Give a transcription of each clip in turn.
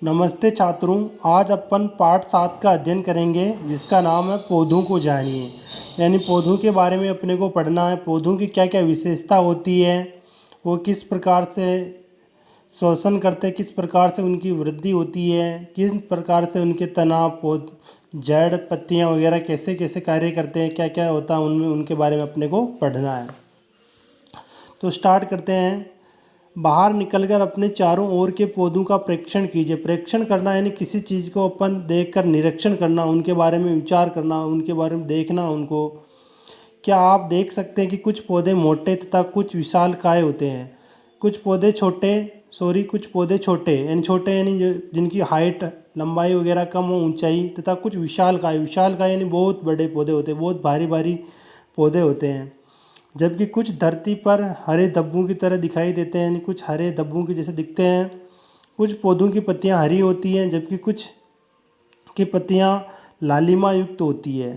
नमस्ते छात्रों। आज अपन पाठ 7 का अध्ययन करेंगे जिसका नाम है पौधों को जानिए। यानी पौधों के बारे में अपने को पढ़ना है। पौधों की क्या क्या विशेषता होती है, वो किस प्रकार से श्वसन करते हैं, किस प्रकार से उनकी वृद्धि होती है, किस प्रकार से उनके तना पौध जड़ पत्तियां वगैरह कैसे कैसे कार्य करते हैं, क्या क्या होता है उनमें, उनके बारे में अपने को पढ़ना है। तो स्टार्ट करते हैं। बाहर निकलकर अपने चारों ओर के पौधों का प्रेक्षण कीजिए। प्रेक्षण करना यानी किसी चीज़ को अपन देखकर निरीक्षण करना, उनके बारे में विचार करना, उनके बारे में देखना उनको। क्या आप देख सकते हैं कि कुछ पौधे मोटे तथा कुछ विशालकाय होते हैं। कुछ पौधे छोटे यानी छोटे यानी जिनकी हाइट लंबाई वगैरह कम हो, ऊंचाई, तथा कुछ विशालकाय यानी बहुत बड़े पौधे होते हैं, बहुत भारी भारी पौधे होते हैं। जबकि कुछ धरती पर हरे धब्बों की तरह दिखाई देते हैं, यानी कुछ हरे धब्बों के जैसे दिखते हैं। कुछ पौधों की पत्तियां हरी होती हैं जबकि कुछ की पत्तियां लालिमा युक्त होती है।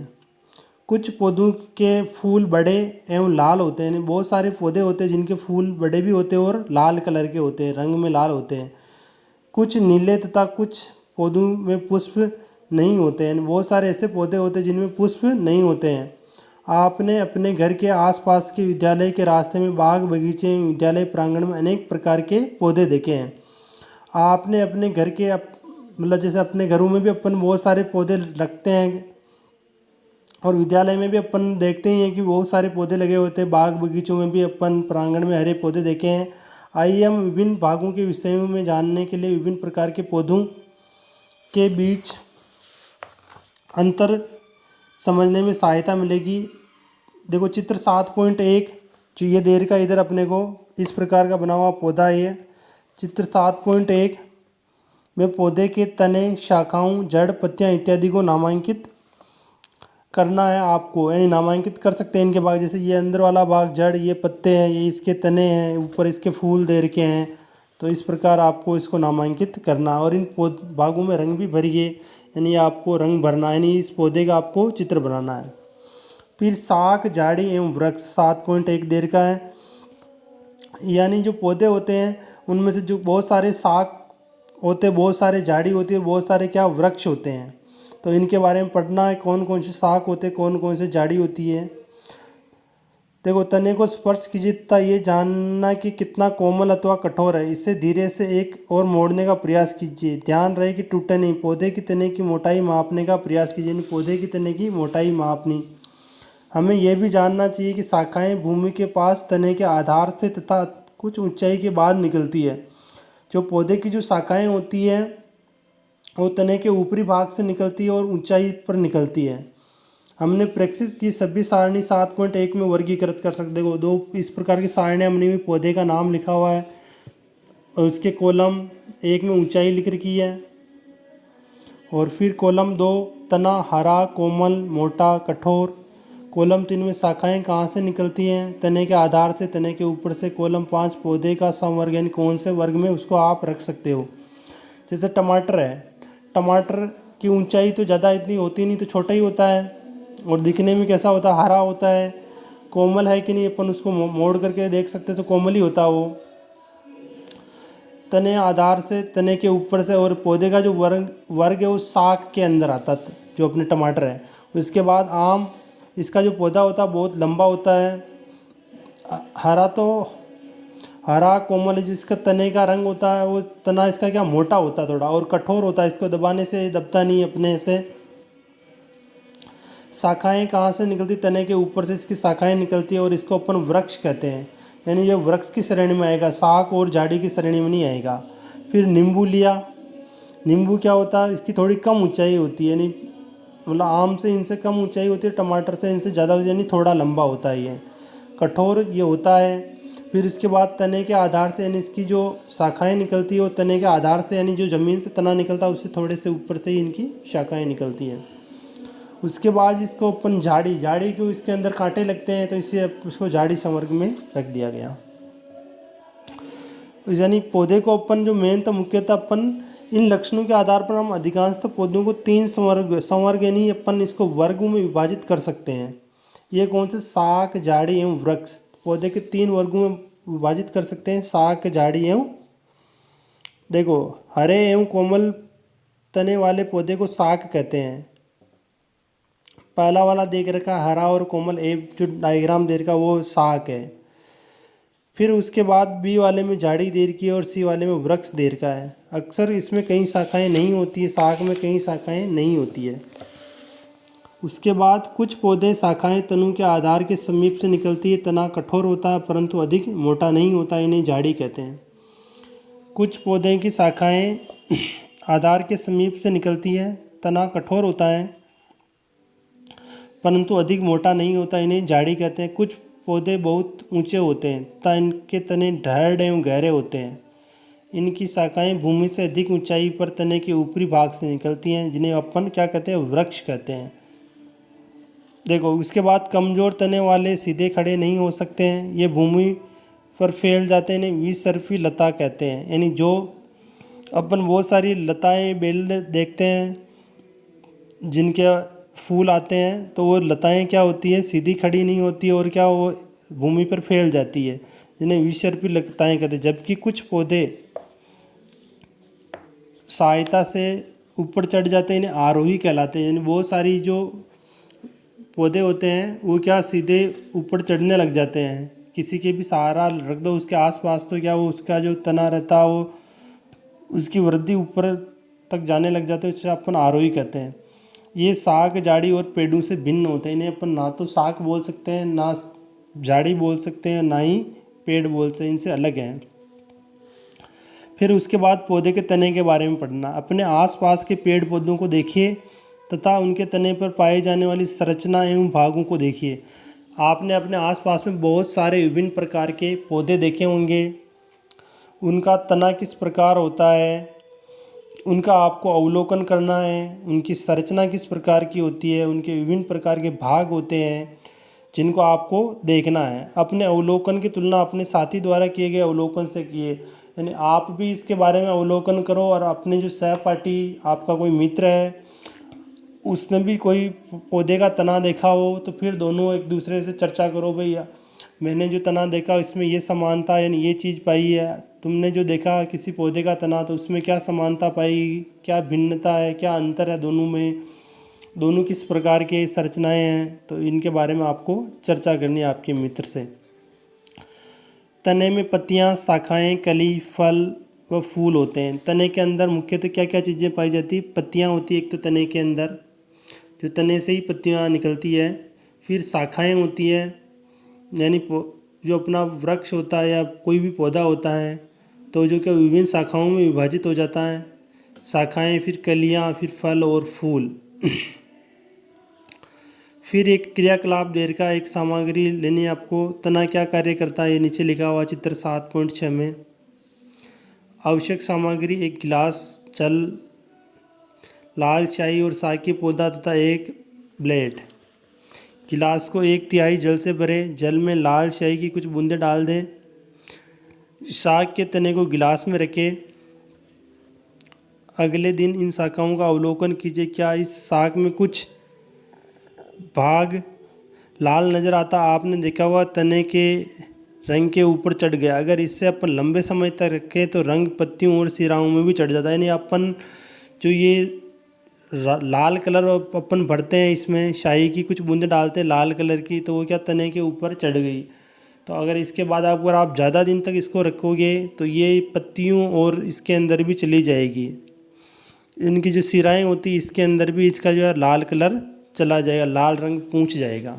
कुछ पौधों के फूल बड़े एवं लाल होते हैं, यानी बहुत सारे पौधे होते हैं जिनके फूल बड़े भी होते हैं और लाल कलर के होते हैं, रंग में लाल होते हैं। कुछ नीले तथा कुछ पौधों में पुष्प नहीं होते हैं, बहुत सारे ऐसे पौधे होते हैं जिनमें पुष्प नहीं होते हैं। आपने अपने घर के आसपास के विद्यालय के रास्ते में, बाग बगीचे में, विद्यालय प्रांगण में अनेक प्रकार के पौधे देखे हैं। आपने अपने घर के मतलब जैसे अपने घरों में भी अपन बहुत सारे पौधे रखते हैं और विद्यालय में भी अपन देखते ही हैं कि बहुत सारे पौधे लगे होते हैं। बाग बगीचों में भी अपन प्रांगण में हरे पौधे देखे हैं। आइए हम विभिन्न भागों के विषयों में जानने के लिए विभिन्न प्रकार के पौधों के बीच अंतर समझने में सहायता मिलेगी। देखो चित्र 7.1 जो ये देर का इधर अपने को इस प्रकार का बना हुआ पौधा है। ये चित्र 7.1 में पौधे के तने, शाखाओं, जड़, पत्तियां इत्यादि को नामांकित करना है आपको, यानी नामांकित कर सकते हैं इनके भाग। जैसे ये अंदर वाला भाग जड़, ये पत्ते हैं, ये इसके तने हैं, ऊपर इसके फूल दे रखे हैं। तो इस प्रकार आपको इसको नामांकित करना और इन भागों में रंग भी भरिए, यानी आपको रंग भरना है, यानी इस पौधे का आपको चित्र बनाना है। फिर शाख, झाड़ी एवं वृक्ष 7.1 देर का है। यानी जो पौधे होते हैं उनमें से जो बहुत सारे शाख होते हैं, बहुत सारे झाड़ी होती है, बहुत सारे क्या वृक्ष होते हैं। तो इनके बारे में पढ़ना है, कौन कौन से शाख होते हैं, कौन कौन से झाड़ी होती है। देखो तने को स्पर्श कीजिए तथा ये जानना कि कितना कोमल अथवा कठोर है। इसे धीरे से एक और मोड़ने का प्रयास कीजिए, ध्यान रहे कि टूटे नहीं। पौधे की तने की मोटाई मापने का प्रयास कीजिए, यानी पौधे की तने की मोटाई मापनी। हमें यह भी जानना चाहिए कि शाखाएं भूमि के पास तने के आधार से तथा कुछ ऊंचाई के बाद निकलती है। जो पौधे की जो शाखाएं होती है वो तने के ऊपरी भाग से निकलती है और ऊंचाई पर निकलती है। हमने प्रैक्टिस की सभी सारणी 7.1 में वर्गीकृत कर सकते हो। दो इस प्रकार की सारणी हमने भी, पौधे का नाम लिखा हुआ है और उसके कॉलम 1 में ऊंचाई लिख रखी है और फिर कॉलम 2 तना हरा, कोमल, मोटा, कठोर। कॉलम 3 में शाखाएं कहाँ से निकलती हैं, तने के आधार से, तने के ऊपर से। कॉलम 5 पौधे का समवर्ग, यानी कौन से वर्ग में उसको आप रख सकते हो। जैसे टमाटर है, टमाटर की ऊंचाई तो ज़्यादा इतनी होती नहीं, तो छोटा ही होता है और दिखने में कैसा होता है, हरा होता है। कोमल है कि नहीं, अपन उसको मोड़ करके देख सकते हैं तो कोमल ही होता है वो। तने आधार से, तने के ऊपर से, और पौधे का जो वर्ग है वो शाख के अंदर आता है, जो अपने टमाटर है। उसके बाद आम, इसका जो पौधा होता है बहुत लंबा होता है। हरा कोमल, जिसका तने का रंग होता है वो तना इसका क्या मोटा होता है थोड़ा और कठोर होता है, इसको दबाने से दबता नहीं अपने से। शाखाएं कहाँ से निकलती, तने के ऊपर से इसकी शाखाएं निकलती है और इसको अपन वृक्ष कहते हैं, यानी ये वृक्ष की श्रेणी में आएगा, शाख और झाड़ी की श्रेणी में नहीं आएगा। फिर नींबू लिया, नींबू क्या होता है, इसकी थोड़ी कम ऊंचाई होती है, यानी मतलब आम से इनसे कम ऊंचाई होती है, टमाटर से इनसे ज़्यादा होती है, यानी थोड़ा लंबा होता है ये, कठोर ये होता है। फिर इसके बाद तने के आधार से, यानी इसकी जो शाखाएं निकलती है वो तने के आधार से, यानी जो ज़मीन से तना निकलता है उससे थोड़े से ऊपर से ही इनकी शाखाएं निकलती हैं। उसके बाद इसको अपन झाड़ी क्यों, इसके अंदर कांटे लगते हैं तो इससे उसको झाड़ी संवर्ग में रख दिया गया। यानी पौधे को अपन जो मेन तो मुख्यतः अपन इन लक्षणों के आधार पर हम अधिकांशतः पौधों को 3 संवर्ग यानी अपन इसको वर्गों में विभाजित कर सकते हैं। ये कौन से, शाख, झाड़ी एवं वृक्ष। पौधे के 3 वर्गों में विभाजित कर सकते हैं, शाख, झाड़ी एवं देखो, हरे एवं कोमल तने वाले पौधे को साग कहते हैं। पहला वाला देख रखा हरा और कोमल, एक जो डायग्राम दे रखा वो साग है। फिर उसके बाद बी वाले में झाड़ी दे रखी है और सी वाले में वृक्ष दे रखा है। अक्सर इसमें कई शाखाएं नहीं होती है, साग में कई शाखाएं नहीं होती है। उसके बाद कुछ पौधे शाखाएं तनु के आधार के समीप से निकलती है। तना कठोर होता है परंतु अधिक मोटा नहीं होता, इन्हें झाड़ी कहते हैं। कुछ पौधे की शाखाएं आधार के समीप से निकलती है, तना कठोर होता है परंतु अधिक मोटा नहीं होता, इन्हें झाड़ी कहते हैं। कुछ पौधे बहुत ऊंचे होते हैं तथा इनके तने ढाढ़ एवं गहरे होते हैं। इनकी शाखाएं भूमि से अधिक ऊंचाई पर तने के ऊपरी भाग से निकलती हैं, जिन्हें अपन क्या कहते हैं, वृक्ष कहते हैं। देखो, उसके बाद कमज़ोर तने वाले सीधे खड़े नहीं हो सकते हैं, ये भूमि पर फैल जाते हैं, इन्हें विसर्पी लता कहते हैं। यानी जो अपन बहुत सारी लताएं बेल देखते हैं जिनके फूल आते हैं, तो वो लताएं क्या होती है, सीधी खड़ी नहीं होती और क्या वो भूमि पर फैल जाती है, जिन्हें विसर्पी लताएं कहते हैं। जबकि कुछ पौधे सहायता से ऊपर चढ़ जाते हैं, इन्हें आरोही कहलाते हैं। यानी बहुत सारी जो पौधे होते हैं वो क्या सीधे ऊपर चढ़ने लग जाते हैं, किसी के भी सहारा रख दो उसके आसपास तो क्या वो उसका जो तना रहता है वो उसकी वृद्धि ऊपर तक जाने लग जाते हैं, उससे अपन आरोही कहते हैं। ये साग, झाड़ी और पेड़ों से भिन्न होते हैं। इन्हें अपन ना तो साग बोल सकते हैं, ना झाड़ी बोल सकते हैं, ना ही पेड़ बोल सकते हैं, इनसे अलग हैं। फिर उसके बाद पौधे के तने के बारे में पढ़ना। अपने आसपास के पेड़ पौधों को देखिए तथा उनके तने पर पाई जाने वाली संरचना एवं भागों को देखिए। आपने अपने आसपास में बहुत सारे विभिन्न प्रकार के पौधे देखे होंगे, उनका तना किस प्रकार होता है उनका आपको अवलोकन करना है, उनकी संरचना किस प्रकार की होती है, उनके विभिन्न प्रकार के भाग होते हैं जिनको आपको देखना है। अपने अवलोकन की तुलना अपने साथी द्वारा किए गए अवलोकन से किए। यानी आप भी इसके बारे में अवलोकन करो और अपने जो सहपाठी आपका कोई मित्र है उसने भी कोई पौधे का तना देखा हो तो फिर दोनों एक दूसरे से चर्चा करो, भैया मैंने जो तना देखा इसमें ये समानता यानी ये चीज़ पाई है, तुमने जो देखा किसी पौधे का तना तो उसमें क्या समानता पाई, क्या भिन्नता है, क्या अंतर है दोनों में, दोनों किस प्रकार के संरचनाएं हैं, तो इनके बारे में आपको चर्चा करनी है आपके मित्र से। तने में पत्तियां, शाखाएं, कली, फल व फूल होते हैं। तने के अंदर मुख्यतः क्या क्या चीज़ें पाई जाती है, पत्तियां होती है एक तो तने के अंदर, जो तने से ही पत्तियां निकलती है। फिर शाखाएं होती है, यानी जो अपना वृक्ष होता है या कोई भी पौधा होता है तो जो क्या विभिन्न शाखाओं में विभाजित हो जाता है, शाखाएं, फिर कलियां, फिर फल और फूल। फिर एक क्रियाकलाप देर का एक सामग्री लेनी आपको। तना क्या कार्य करता है, ये नीचे लिखा हुआ चित्र 7.6 में। आवश्यक सामग्री एक गिलास जल, लाल चाय और साग के पौधा तथा एक ब्लेड। गिलास को 1/3 जल से भरे, जल में लाल चाय की कुछ बूंदें डाल दें, साग के तने को गिलास में रखें। अगले दिन इन शाखाओं का अवलोकन कीजिए, क्या इस साग में कुछ भाग लाल नज़र आता, आपने देखा हुआ तने के रंग के ऊपर चढ़ गया। अगर इससे अपन लंबे समय तक रखें तो रंग पत्तियों और सिराओं में भी चढ़ जाता है। यानी अपन जो ये लाल कलर अपन भरते हैं, इसमें शाही की कुछ बूंदें डालते हैं लाल कलर की, तो वो क्या तने के ऊपर चढ़ गई। तो अगर इसके बाद अगर आप ज़्यादा दिन तक इसको रखोगे तो ये पत्तियों और इसके अंदर भी चली जाएगी, इनकी जो सिराएं होती इसके अंदर भी इसका जो है लाल कलर चला जाएगा, लाल रंग पूंछ जाएगा।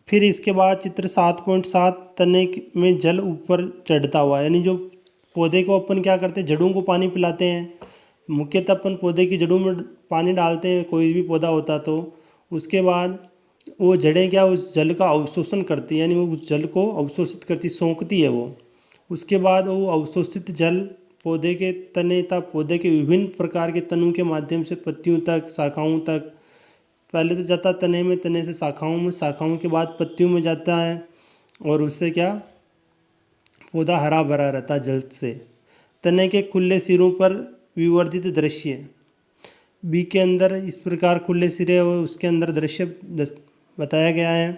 फिर इसके बाद चित्र 7.7 तने में जल ऊपर चढ़ता हुआ, यानी जो पौधे को अपन क्या करते हैं, जड़ों को पानी पिलाते हैं। मुख्यतः अपन पौधे की जड़ों में पानी डालते हैं, कोई भी पौधा होता तो उसके बाद वो जड़ें क्या उस जल का अवशोषण करती है, यानी वो उस जल को अवशोषित करती, सोखती है वो। उसके बाद वो अवशोषित जल पौधे के तने तक, पौधे के विभिन्न प्रकार के तनों के माध्यम से पत्तियों तक, शाखाओं तक, पहले तो जाता तने में, तने से शाखाओं में, शाखाओं के बाद पत्तियों में जाता है और उससे क्या पौधा हरा भरा रहता है जल से। तने के खुले सिरों पर विवर्धित दृश्य, बी के अंदर इस प्रकार खुले सिरे और उसके अंदर दृश्य बताया गया है।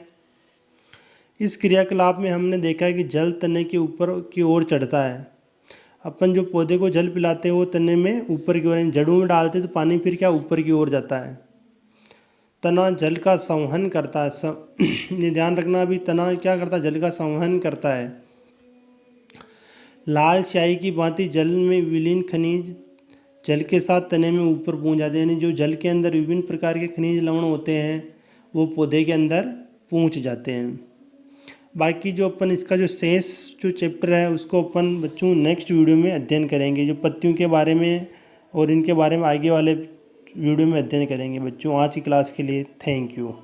इस क्रियाकलाप में हमने देखा है कि जल तने के ऊपर की ओर चढ़ता है। अपन जो पौधे को जल पिलाते हैं वो तने में ऊपर की ओर, यानी जड़ों में डालते तो पानी फिर क्या ऊपर की ओर जाता है। तना जल का संवहन करता है। ये ध्यान रखना, अभी तना क्या करता है, जल का संवहन करता है। लाल स्याही की भांति जल में विलीन खनिज जल के साथ तने में ऊपर पहुंच जाते हैं, यानी जो जल के अंदर विभिन्न प्रकार के खनिज लवण होते हैं वो पौधे के अंदर पहुंच जाते हैं। बाकी जो अपन इसका जो शेष जो चैप्टर है उसको अपन बच्चों नेक्स्ट वीडियो में अध्ययन करेंगे, जो पत्तियों के बारे में और इनके बारे में आगे वाले वीडियो में अध्ययन करेंगे बच्चों। आज की क्लास के लिए थैंक यू।